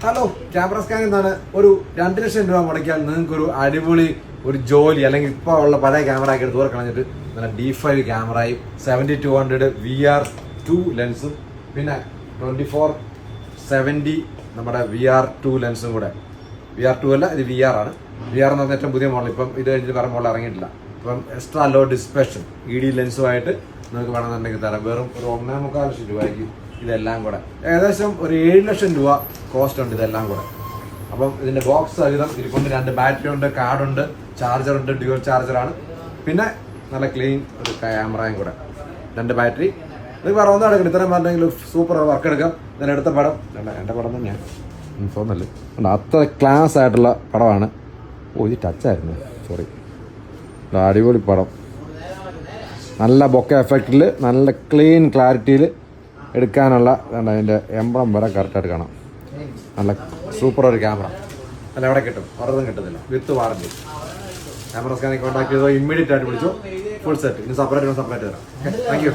Hello, camera scan എന്നാണ്. ഒരു 2 ലക്ഷം രൂപ മുടക്കിയാൽ നിങ്ങൾക്കൊരു അടിപൊളി ഒരു ജോലി, അല്ലെങ്കിൽ ഇപ്പോൾ ഉള്ള പഴയ ക്യാമറ ഒക്കെ എടുത്ത് കളഞ്ഞിട്ട് നല്ല D5 ക്യാമറയും 7200 VR2 ലെൻസും പിന്നെ 24-70 നമ്മുടെ VR2 ലെൻസും കൂടെ. VR2 അല്ല, ഇത് VR ആണ്. VR എന്ന് പറഞ്ഞാൽ ഏറ്റവും പുതിയ മോഡൽ. ഇപ്പം ഇത് കഴിഞ്ഞിട്ട് വേറെ മോഡൽ ഇറങ്ങിയിട്ടില്ല. ഇപ്പം എക്സ്ട്രാ ലോ ഡിസ്പെഷൻ ED ലെൻസുമായിട്ട് നിങ്ങൾക്ക് വേണമെന്നുണ്ടെങ്കിൽ തരാം. വെറും ഒരു 1.25 ലക്ഷം രൂപയ്ക്ക് ഇതെല്ലാം കൂടെ. ഏകദേശം ഒരു 7 ലക്ഷം രൂപ കോസ്റ്റ് ഉണ്ട് ഇതെല്ലാം കൂടെ. അപ്പം ഇതിന്റെ ബോക്സ് സഹിതം ഇതിക്കൊണ്ട് 2 ബാറ്ററി ഉണ്ട്, കാർഡുണ്ട്, ചാർജറുണ്ട്, ഡ്യുവൽ ചാർജറാണ്. പിന്നെ നല്ല ക്ലീൻ ഒരു ക്യാമറയും കൂടെ, 2 ബാറ്ററി. ഇത് വേറെ ഒന്നും എടുക്കണം. ഇത്രയും പറഞ്ഞെങ്കിൽ സൂപ്പർ വർക്ക് എടുക്കാം. ഞാൻ എടുത്ത പടം എൻ്റെ പടം തന്നെയാണ്, തോന്നല്ലേ. അത്ര ക്ലാസ് ആയിട്ടുള്ള പടമാണ്. ഇത് ടച്ചായിരുന്നു, സോറി. അടിപൊളി പടം, നല്ല ബൊക്ക എഫക്റ്റിൽ, നല്ല ക്ലീൻ ക്ലാരിറ്റിയിൽ എടുക്കാനുള്ള അതിൻ്റെ എംബ്ലം വരെ കറക്റ്റായിട്ട് കാണാം. നല്ല സൂപ്പർ ഒരു ക്യാമറ. അല്ല എവിടെ കിട്ടും, വെറുതെ കിട്ടുന്നില്ല, വിത്ത് വാറണ്ടി. ക്യാമറ സ്കാനിൽ കോൺടാക്ട് ചെയ്തോ, ഇമ്മീഡിയറ്റ് ആയിട്ട് വിളിച്ചോ. Full set. ഇനി സെപ്പറേറ്റ് തരാം. Thank you.